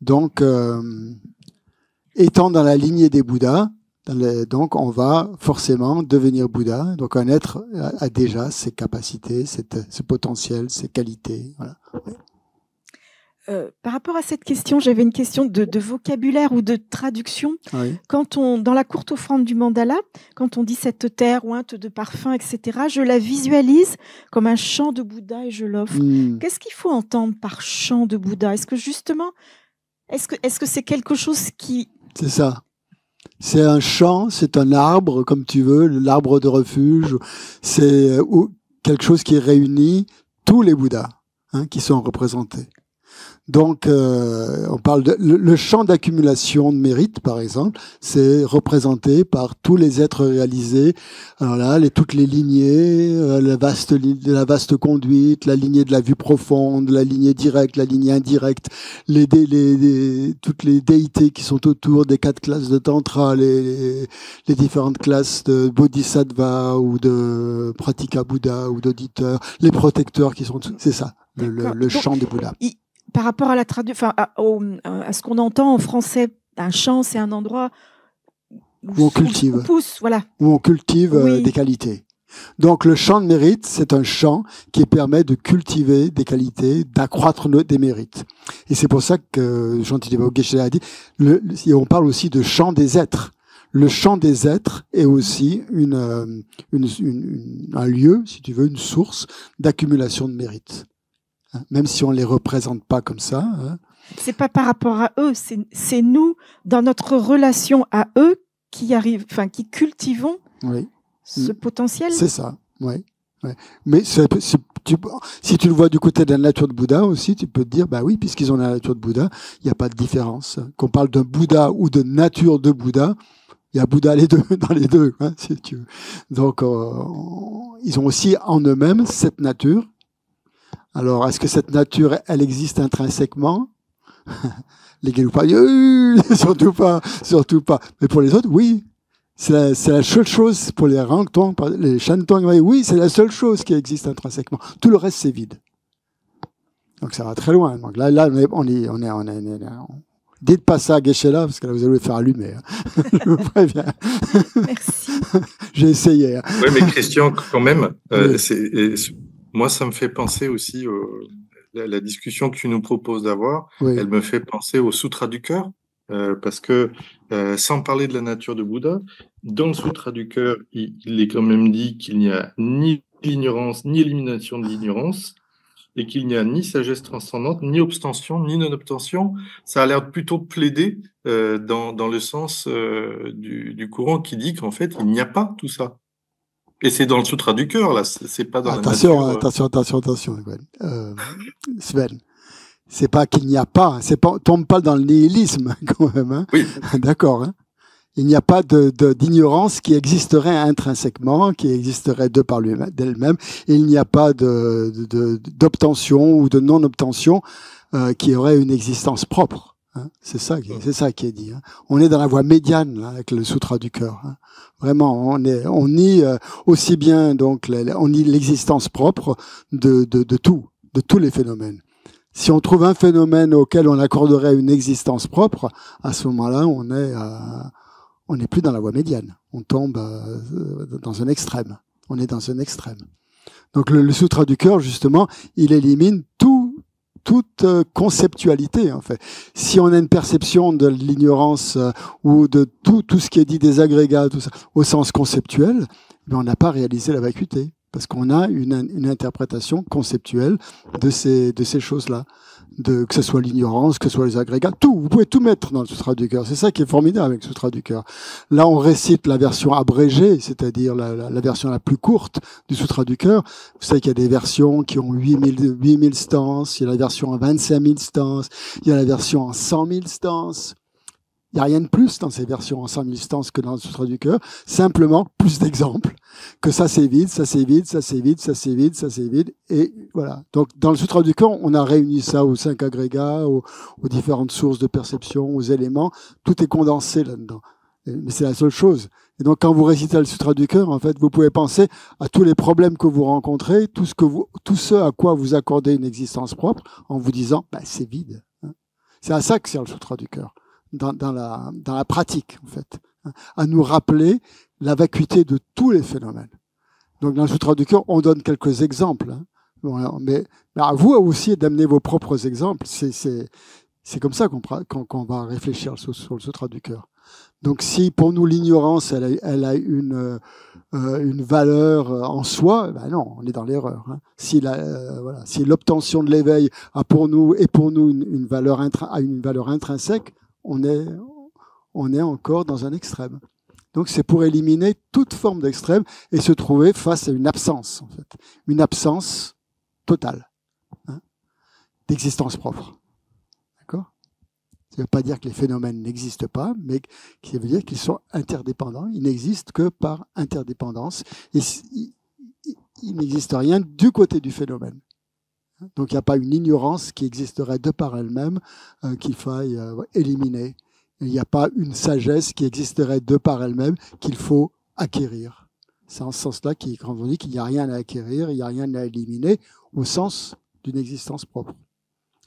Donc, étant dans la lignée des Bouddhas, donc on va forcément devenir Bouddha. Donc un être a déjà ses capacités, ce potentiel, ses qualités. Voilà. Oui. Par rapport à cette question, j'avais une question de vocabulaire ou de traduction. Oui. Dans la courte offrande du mandala, quand on dit cette terre ointe de parfum, etc., je la visualise comme un chant de Bouddha et je l'offre. Qu'est-ce qu'il faut entendre par chant de Bouddha? Est-ce que justement, est-ce que c'est quelque chose qui... C'est ça. C'est un chant, c'est un arbre, comme tu veux, l'arbre de refuge. C'est quelque chose qui réunit tous les Bouddhas qui sont représentés. Donc, on parle de le champ d'accumulation de mérite, par exemple, c'est représenté par tous les êtres réalisés. Alors là, toutes les lignées, la vaste conduite, la lignée de la vue profonde, la lignée directe, la lignée indirecte, toutes les déités qui sont autour des 4 classes de tantra, les différentes classes de bodhisattva ou de pratika Bouddha ou d'auditeurs, les protecteurs qui sont, c'est ça, le champ de Bouddha. Par rapport à la traduction, à ce qu'on entend en français, un champ, c'est un endroit où on cultive, où on pousse, voilà. Où on cultive oui. Des qualités. Donc le champ de mérite, c'est un champ qui permet de cultiver des qualités, d'accroître des mérites. Et c'est pour ça que Shantideva Geshe a dit, on parle aussi de champ des êtres. Le champ des êtres est aussi un lieu, si tu veux, une source d'accumulation de mérites. Même si on les représente pas comme ça. Hein. C'est pas par rapport à eux, c'est nous dans notre relation à eux qui cultivons ce potentiel. C'est ça, ouais. Mais si tu le vois du côté de la nature de Bouddha aussi, tu peux te dire, bah oui, puisqu'ils ont la nature de Bouddha, il n'y a pas de différence. Qu'on parle de Bouddha ou de nature de Bouddha, il y a Bouddha dans les deux, hein, si tu veux. Donc, ils ont aussi en eux-mêmes cette nature. Alors, est-ce que cette nature, elle existe intrinsèquement? Les Gelugpa, surtout pas. Mais pour les autres, oui. C'est la seule chose pour les Rangtong, les Shantong, oui, c'est la seule chose qui existe intrinsèquement. Tout le reste, c'est vide. Donc, ça va très loin. Donc là, on est. Dites pas ça à Geshe-la, parce que là, vous allez le faire allumer. Hein. Je vous préviens. Merci. J'ai essayé. Hein. Oui, mais Christian, quand même, moi, ça me fait penser aussi la discussion que tu nous proposes d'avoir. Oui. Elle me fait penser au Sutra du cœur, parce que sans parler de la nature de Bouddha, dans le Sutra du cœur, il est quand même dit qu'il n'y a ni l'ignorance, ni élimination de l'ignorance, et qu'il n'y a ni sagesse transcendante, ni obstention, ni non-obstention. Ça a l'air plutôt plaider dans le sens du courant qui dit qu'en fait, il n'y a pas tout ça. Et c'est dans le Sutra du cœur, là, c'est pas dans la nature. Attention, Sven. C'est pas qu'il n'y a pas, tombe pas dans le nihilisme, quand même, hein. Oui. D'accord, hein. Il n'y a pas d'ignorance qui existerait intrinsèquement, qui existerait d'elle-même. Et il n'y a pas d'obtention ou de non-obtention qui aurait une existence propre. Hein. C'est ça qui est dit. Hein. On est dans la voie médiane là, avec le Sutra du cœur. Hein. Vraiment, on nie aussi bien donc on nie l'existence propre de tous les phénomènes. Si on trouve un phénomène auquel on accorderait une existence propre, à ce moment-là, on n'est plus dans la voie médiane. On tombe dans un extrême. On est dans un extrême. Donc le Sutra du cœur, justement, il élimine toute conceptualité, en fait. Si on a une perception de l'ignorance ou de tout ce qui est dit des agrégats, tout ça, au sens conceptuel, on n'a pas réalisé la vacuité. Parce qu'on a une interprétation conceptuelle de ces choses-là. Que ce soit l'ignorance, que ce soit les agrégats, tout. Vous pouvez tout mettre dans le Sutra du cœur. C'est ça qui est formidable avec le Sutra du cœur. Là, on récite la version abrégée, c'est-à-dire la version la plus courte du Sutra du cœur. Vous savez qu'il y a des versions qui ont 8000 stances, il y a la version à 25 000 stances, il y a la version en 100 000 stances. Il n'y a rien de plus dans ces versions en 100 000 stances que dans le Sutra du cœur. Simplement, plus d'exemples. Que ça c'est vide, ça c'est vide, ça c'est vide, ça c'est vide, ça c'est vide. Et voilà. Donc, dans le Sutra du cœur, on a réuni ça aux 5 agrégats, aux différentes sources de perception, aux éléments. Tout est condensé là-dedans. Mais c'est la seule chose. Et donc, quand vous récitez le Sutra du cœur, en fait, vous pouvez penser à tous les problèmes que vous rencontrez, tout ce à quoi vous accordez une existence propre, en vous disant, bah, c'est vide. Hein. C'est à ça que sert le Sutra du cœur. Dans la pratique, en fait, à nous rappeler la vacuité de tous les phénomènes. Donc, dans le Sutra du cœur, on donne quelques exemples, hein. Voilà, mais à vous aussi d'amener vos propres exemples. C'est comme ça qu'on va réfléchir sur le Sutra du cœur. Donc, si pour nous l'ignorance, elle a une valeur en soi, ben non, on est dans l'erreur. Hein. Si l'obtention de l'éveil a pour nous une valeur intrinsèque, on est encore dans un extrême. Donc c'est pour éliminer toute forme d'extrême et se trouver face à une absence, en fait. Une absence totale, hein, d'existence propre. Ça ne veut pas dire que les phénomènes n'existent pas, mais ça veut dire qu'ils sont interdépendants. Ils n'existent que par interdépendance. Et il n'existe rien du côté du phénomène. Donc il n'y a pas une ignorance qui existerait de par elle-même qu'il faille éliminer. Il n'y a pas une sagesse qui existerait de par elle-même qu'il faut acquérir. C'est en ce sens-là quand on dit qu'il n'y a rien à acquérir, il n'y a rien à éliminer, au sens d'une existence propre.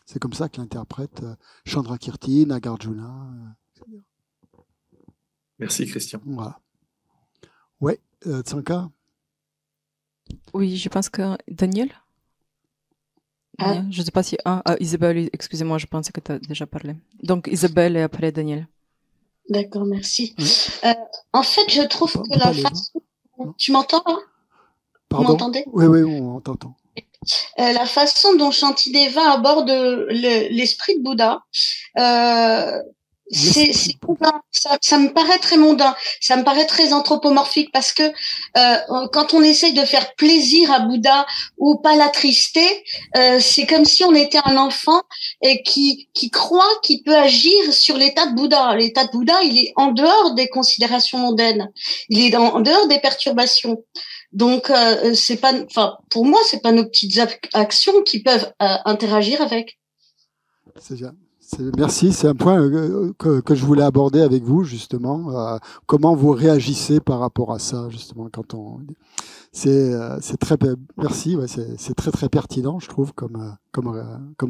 C'est comme ça que l'interprète Chandrakirti, Nagarjuna, etc. Merci Christian. Voilà. Ouais, Tsanka. Oui, je pense que Daniel. Je ne sais pas si... Isabelle, excusez-moi, je pensais que tu as déjà parlé. Donc Isabelle et après Daniel. D'accord, merci. En fait, je trouve que la façon... Tu m'entends là? Pardon? Vous m'entendez? Oui, on t'entend. La façon dont Shantideva aborde l'esprit de Bouddha, c'est mondain. Ça me paraît très mondain, ça me paraît très anthropomorphique parce que quand on essaye de faire plaisir à Bouddha ou pas l'attrister, c'est comme si on était un enfant et qui croit qu'il peut agir sur l'état de Bouddha. L'état de Bouddha, il est en dehors des considérations mondaines, il est en dehors des perturbations. Donc c'est pas, enfin pour moi c'est pas nos petites actions qui peuvent interagir avec. C'est bien. Merci, c'est un point que je voulais aborder avec vous justement. Comment vous réagissez par rapport à ça justement quand on. C'est très merci, ouais, c'est très pertinent je trouve comme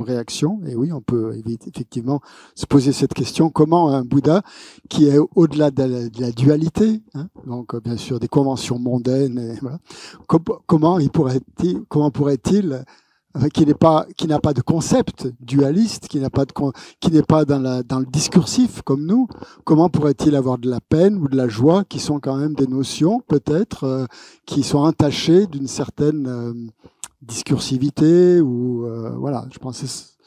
réaction. Et oui, on peut effectivement se poser cette question, comment un Bouddha qui est au-delà de la dualité, hein, donc bien sûr des conventions mondaines, et voilà, comment pourrait-il qui n'a pas de concept dualiste, qui n'est pas dans le discursif comme nous, comment pourrait-il avoir de la peine ou de la joie, qui sont quand même des notions peut-être qui sont entachées d'une certaine discursivité ou voilà. Je pense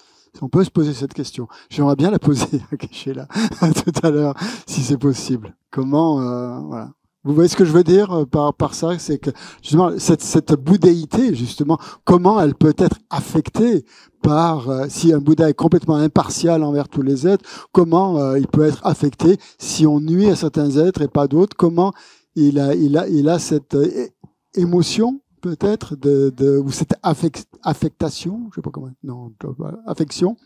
on peut se poser cette question. J'aimerais bien la poser à Geshe-la tout à l'heure, si c'est possible. Comment voilà. Vous voyez ce que je veux dire par ça, c'est que justement cette bouddhéité, justement, comment elle peut être affectée par si un Bouddha est complètement impartial envers tous les êtres, comment il peut être affecté si on nuit à certains êtres et pas d'autres, comment il a cette émotion peut-être ou cette affectation, je sais pas comment, non, affection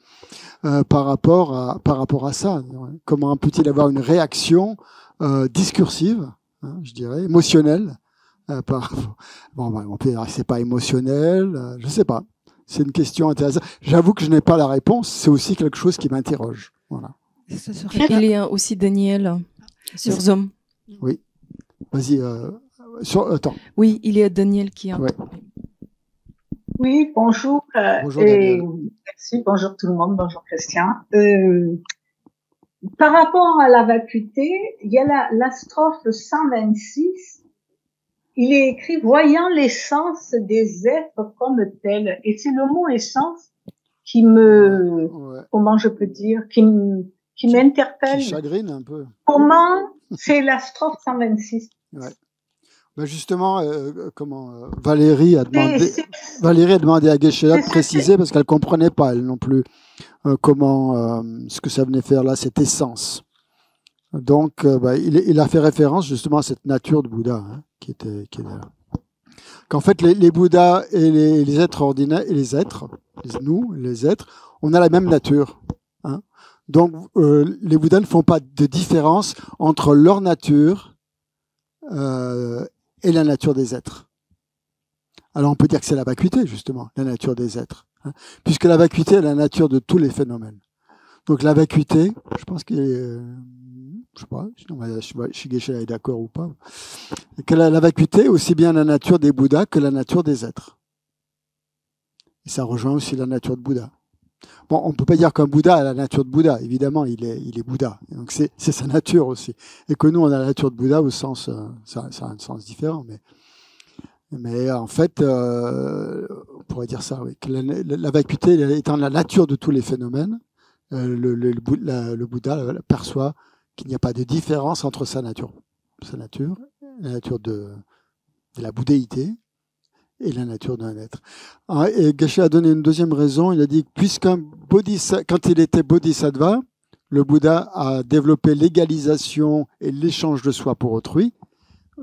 par rapport à ça. Comment peut-il avoir une réaction discursive, je dirais, émotionnel. On peut dire que c'est pas émotionnel, je sais pas. C'est une question intéressante. J'avoue que je n'ai pas la réponse. C'est aussi quelque chose qui m'interroge. Voilà. Il y a aussi Daniel sur Zoom. Oui. Vas-y. Attends. Oui, il y a Daniel qui a. Ouais. Oui, bonjour. Bonjour Daniel. Merci. Bonjour tout le monde. Bonjour Christian. Par rapport à la vacuité, il y a la strophe 126. Il est écrit « Voyant l'essence des êtres comme tels ». Et c'est le mot « essence » qui me, comment je peux dire, qui m'interpelle. Qui chagrine un peu. Comment c'est la strophe 126. Ouais. Ben justement, Valérie a demandé à Geshe-la de préciser parce qu'elle comprenait pas elle non plus ce que ça venait faire là, cette essence. Donc, il a fait référence justement à cette nature de Bouddha qui est là. Qu'en fait, les Bouddhas et les êtres ordinaires et les êtres, les êtres, on a la même nature. Hein. Donc, les Bouddhas ne font pas de différence entre leur nature et la nature des êtres. Alors on peut dire que c'est la vacuité, justement, la nature des êtres. Hein, puisque la vacuité est la nature de tous les phénomènes. Donc la vacuité, je pense que, je sais pas, si Geshe-la est d'accord ou pas, que la vacuité est aussi bien la nature des Bouddhas que la nature des êtres. Et ça rejoint aussi la nature de Bouddha. Bon, on ne peut pas dire qu'un Bouddha a la nature de Bouddha. Évidemment, il est Bouddha. Donc c'est sa nature aussi. Et que nous, on a la nature de Bouddha au sens, ça a un sens différent. Mais en fait, on pourrait dire ça, oui. Que la vacuité étant la nature de tous les phénomènes, le Bouddha perçoit qu'il n'y a pas de différence entre sa nature, la nature de la bouddhéité, et la nature d'un être. Et Geshe a donné une deuxième raison. Il a dit puisqu'un bodhisattva, quand il était bodhisattva, le Bouddha a développé l'égalisation et l'échange de soi pour autrui.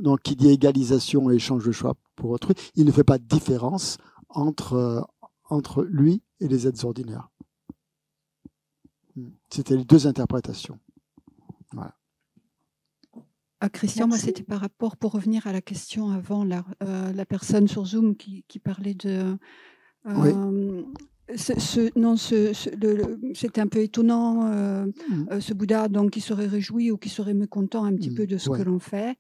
Donc, qui dit égalisation et échange de soi pour autrui, il ne fait pas de différence entre lui et les êtres ordinaires. C'était les deux interprétations. Voilà. Christian, moi, c'était par rapport, pour revenir à la question avant, la personne sur Zoom qui parlait de... Oui. C'était un peu étonnant, ce Bouddha donc, qui serait réjoui ou qui serait mécontent un petit peu de ce que l'on fait.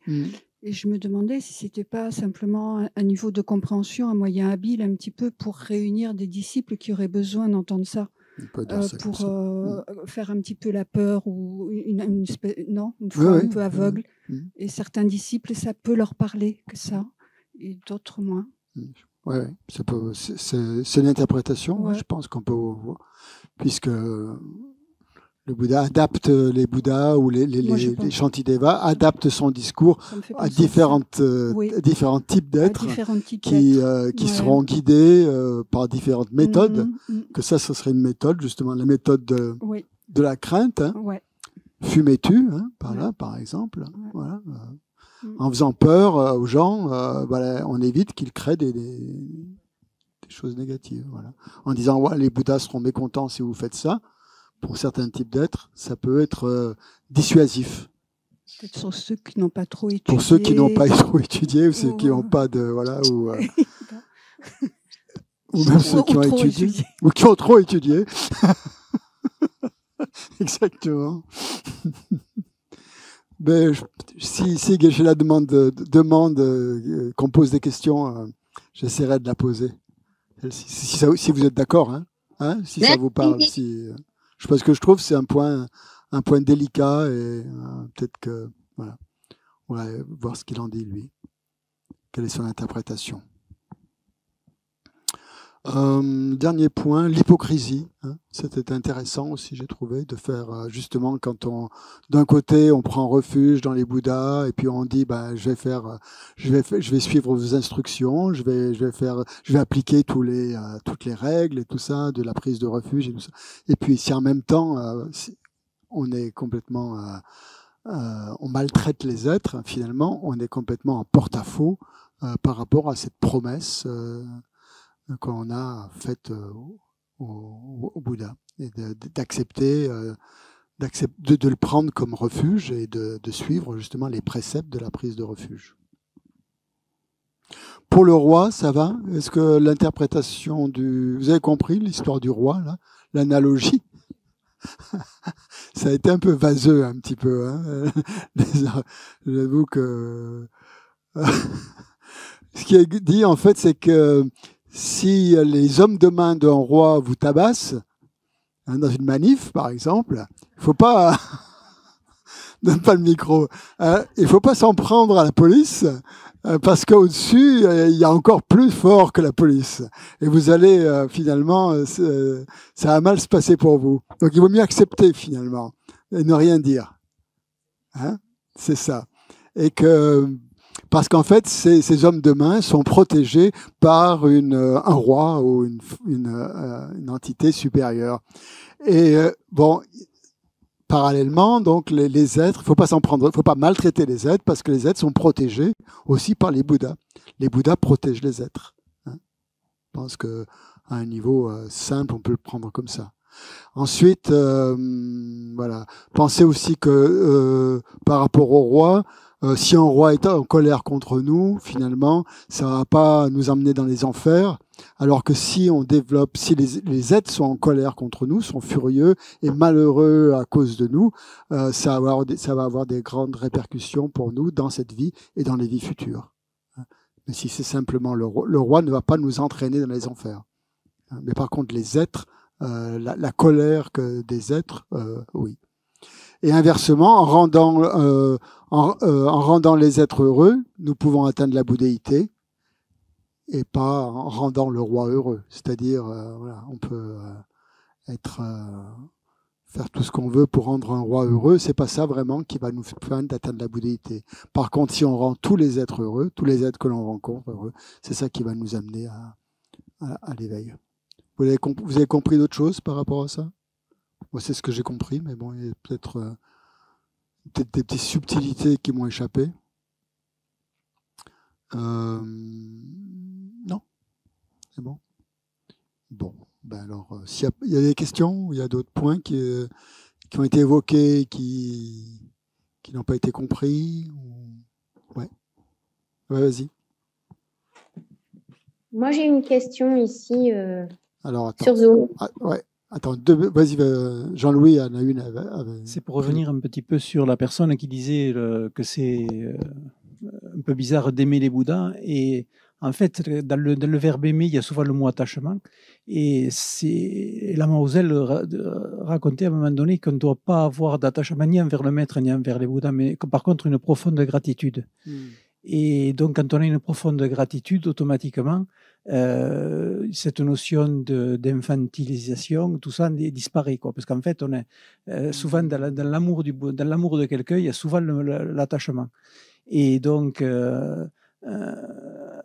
Et je me demandais si ce n'était pas simplement un niveau de compréhension, un moyen habile un petit peu pour réunir des disciples qui auraient besoin d'entendre ça. Pour faire un petit peu la peur ou une foi un peu aveugle. Et certains disciples, ça peut leur parler que ça, et d'autres moins. Oui, c'est une interprétation, je pense qu'on peut, puisque le Bouddha adapte les Bouddhas ou les Shantideva adaptent son discours à différents types d'êtres qui seront guidés par différentes méthodes. Que ça serait une méthode, justement, la méthode de la crainte. Hein. Fumez-tu, hein, par exemple. Voilà. En faisant peur aux gens, on évite qu'ils créent des choses négatives. Voilà. En disant les Bouddhas seront mécontents si vous faites ça. Pour certains types d'êtres, ça peut être dissuasif. Peut-être sur ceux qui n'ont pas trop étudié. Pour ceux qui n'ont pas trop étudié ou ceux qui n'ont pas de ou même ceux qui ont étudié ou qui ont trop étudié. Exactement. Mais si Geshe-la demande qu'on pose des questions, j'essaierai de la poser. Si vous êtes d'accord, si ça vous parle. Parce que je trouve que c'est un point délicat et peut-être que on va voir ce qu'il en dit lui. Quelle est son interprétation. Dernier point, l'hypocrisie. C'était intéressant aussi, j'ai trouvé, de faire justement quand d'un côté on prend refuge dans les Bouddhas et puis on dit je vais suivre vos instructions, je vais appliquer toutes les règles et tout ça de la prise de refuge et tout ça. Et puis si en même temps on est complètement on maltraite les êtres, finalement on est complètement en porte-à-faux par rapport à cette promesse qu'on a faite au Bouddha, et d'accepter, de le prendre comme refuge et de suivre justement les préceptes de la prise de refuge. Pour le roi, ça va? Est-ce que l'interprétation vous avez compris l'histoire du roi, là, l'analogie? Ça a été un peu vaseux, un petit peu. Hein. J'avoue que ce qui est dit en fait, c'est que si les hommes de main d'un roi vous tabassent, dans une manif par exemple, il faut pas donne pas le micro. Il faut pas s'en prendre à la police parce qu'au-dessus il y a encore plus fort que la police et vous allez finalement ça va mal se passer pour vous. Donc il vaut mieux accepter finalement et ne rien dire. C'est ça. Et que parce qu'en fait, ces hommes de main sont protégés par un roi ou une entité supérieure. Et parallèlement, donc les êtres, il faut pas s'en prendre, faut pas maltraiter les êtres parce que les êtres sont protégés aussi par les Bouddhas. Les Bouddhas protègent les êtres. Je pense que à un niveau simple, on peut le prendre comme ça. Ensuite, pensez aussi que par rapport au roi. Si un roi est en colère contre nous, finalement, ça va pas nous emmener dans les enfers. Alors que si les êtres sont en colère contre nous, sont furieux et malheureux à cause de nous, ça va avoir des grandes répercussions pour nous dans cette vie et dans les vies futures. Mais si c'est simplement le roi ne va pas nous entraîner dans les enfers. Mais par contre, les êtres, la colère des êtres, oui. Et inversement, en rendant les êtres heureux, nous pouvons atteindre la bouddhéité et pas en rendant le roi heureux. C'est-à-dire, on peut faire tout ce qu'on veut pour rendre un roi heureux. C'est pas ça vraiment qui va nous permettre d'atteindre la bouddhéité. Par contre, si on rend tous les êtres heureux, tous les êtres que l'on rencontre heureux, c'est ça qui va nous amener à l'éveil. Vous avez compris d'autres choses par rapport à ça? Moi, c'est ce que j'ai compris, mais bon, il y a peut-être des petites subtilités qui m'ont échappé. Non, c'est bon. Bon, ben alors, s'il y a des questions, ou il y a d'autres points qui ont été évoqués, qui n'ont pas été compris, ouais, vas-y. Moi, j'ai une question ici alors, attends. sur Zoom. Ah, ouais. Attends, vas-y, Jean-Louis en a une. C'est pour revenir un petit peu sur la personne qui disait que c'est un peu bizarre d'aimer les Bouddhas. Et en fait, dans le verbe aimer, il y a souvent le mot attachement. Et Lama Ozel racontait à un moment donné qu'on ne doit pas avoir d'attachement ni envers le maître ni envers les Bouddhas, mais que, par contre une profonde gratitude. Et donc, quand on a une profonde gratitude, automatiquement, cette notion d'infantilisation, tout ça disparaît, quoi. Parce qu'en fait, on est souvent dans l'amour de quelqu'un, il y a souvent l'attachement. Et donc,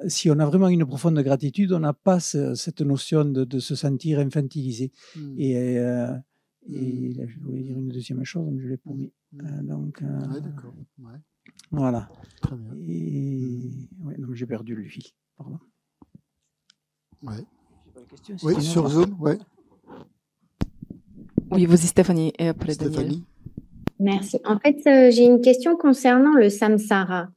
si on a vraiment une profonde gratitude, on n'a pas cette notion de se sentir infantilisé. Et là, je voulais dire une deuxième chose, mais je l'ai promis. Donc, ouais, d'accord. Ouais. Voilà. Très bien. Et ouais, non, j'ai perdu le fil. Pardon. Ouais. Question, oui, sur Zoom, ouais. Oui, vas-y Stéphanie, et après Stéphanie. Merci. En fait, j'ai une question concernant le samsara.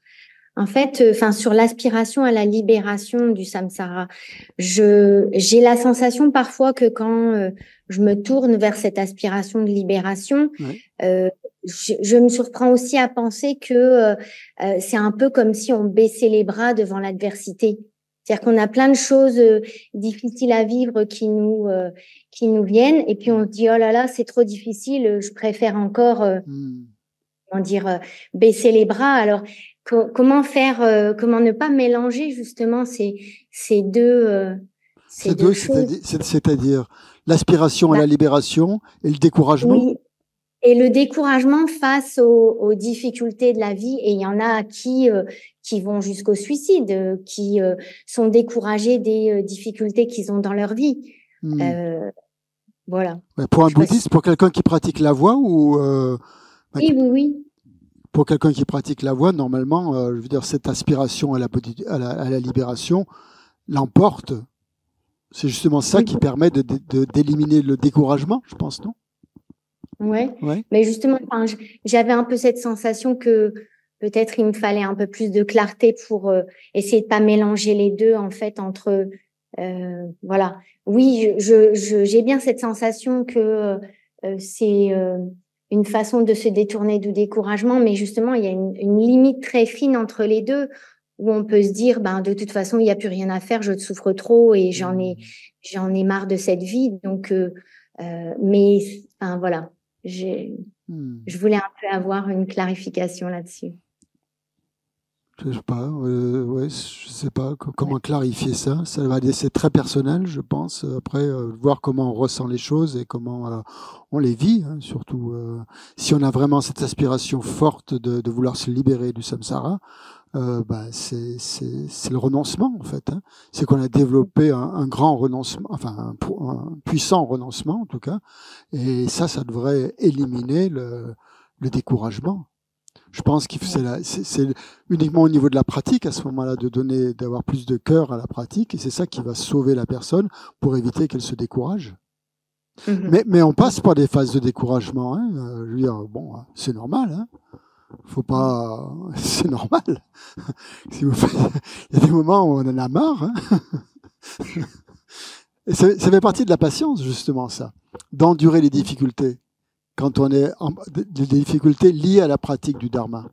En fait, sur l'aspiration à la libération du samsara, j'ai la sensation parfois que quand je me tourne vers cette aspiration de libération, je me surprends aussi à penser que c'est un peu comme si on baissait les bras devant l'adversité. C'est-à-dire qu'on a plein de choses difficiles à vivre qui nous viennent, et puis on se dit oh là là, c'est trop difficile, je préfère encore baisser les bras. Alors comment faire, comment ne pas mélanger justement ces deux choses, c'est-à-dire l'aspiration à la libération et le découragement. Oui. Et le découragement face aux difficultés de la vie, et il y en a qui vont jusqu'au suicide, qui sont découragés des difficultés qu'ils ont dans leur vie. Voilà. Pour un bouddhiste, pour quelqu'un qui pratique la voie ou oui. Pour quelqu'un qui pratique la voie, normalement, je veux dire, cette aspiration à la libération l'emporte. C'est justement ça qui permet d'éliminer le découragement, je pense, non? Ouais. Mais justement, j'avais un peu cette sensation que peut-être il me fallait un peu plus de clarté pour essayer de pas mélanger les deux, en fait, entre voilà. Oui, j'ai bien cette sensation que c'est une façon de se détourner du découragement, mais justement, il y a une limite très fine entre les deux, où on peut se dire, de toute façon, il n'y a plus rien à faire, je souffre trop et j'en ai marre de cette vie. Donc, mais voilà. Je voulais un peu avoir une clarification là-dessus. Je sais pas comment clarifier ça. C'est très personnel, je pense. Après, voir comment on ressent les choses et comment on les vit, hein, surtout. Si on a vraiment cette aspiration forte de vouloir se libérer du samsara, c'est le renoncement, en fait. Hein. C'est qu'on a développé un grand renoncement, enfin un puissant renoncement, en tout cas. Et ça devrait éliminer le découragement. Je pense que c'est uniquement au niveau de la pratique, à ce moment-là, d'avoir plus de cœur à la pratique, et c'est ça qui va sauver la personne pour éviter qu'elle se décourage. Mais on passe par des phases de découragement. Hein. Je veux dire, bon, c'est normal. Hein. Faut pas, c'est normal. Si vous faites, il y a des moments où on en a marre. Hein. Et ça fait partie de la patience, justement, ça, d'endurer les difficultés. Quand on est des difficultés liées à la pratique du dharma.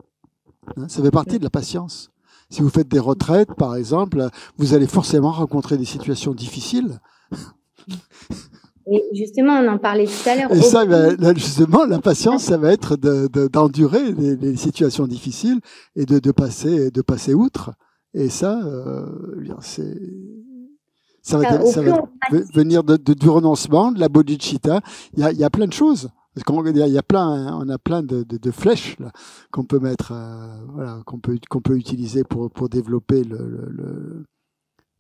Hein, ça fait partie de la patience. Si vous faites des retraites, par exemple, vous allez forcément rencontrer des situations difficiles. Et justement, on en parlait tout à l'heure. Et ça, là, justement, la patience, ça va être d'endurer les situations difficiles et de passer outre. Et ça, ça va venir du renoncement, de la bodhicitta. Il y a plein de choses. On a plein de flèches là, qu'on peut mettre, qu'on peut utiliser pour développer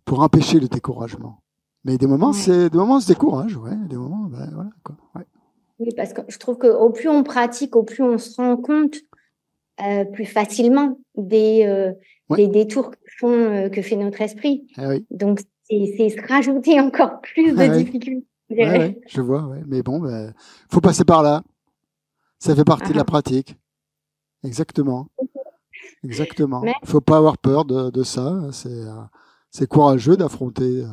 pour empêcher le découragement. Mais des moments, on se décourage, des moments, voilà quoi. Ouais. Oui, parce que je trouve qu'au plus on pratique, au plus on se rend compte plus facilement des détours que fait notre esprit. Donc, c'est se rajouter encore plus de difficultés. Je vois, mais bon, faut passer par là. Ça fait partie de la pratique. Exactement. Exactement. Il ne faut pas avoir peur de ça. C'est courageux d'affronter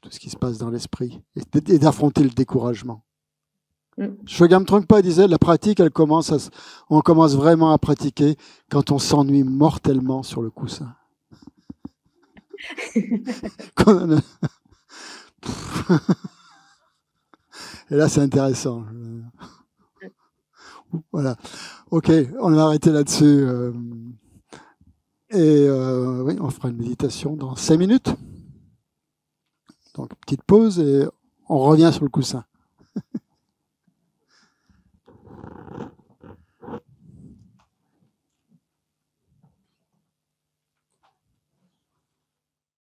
tout ce qui se passe dans l'esprit et d'affronter le découragement. Shogam Trungpa disait, la pratique, on commence vraiment à pratiquer quand on s'ennuie mortellement sur le coussin. Et là, c'est intéressant. Voilà. Ok, on va arrêter là-dessus. Oui, on fera une méditation dans 5 minutes. Donc, petite pause et on revient sur le coussin.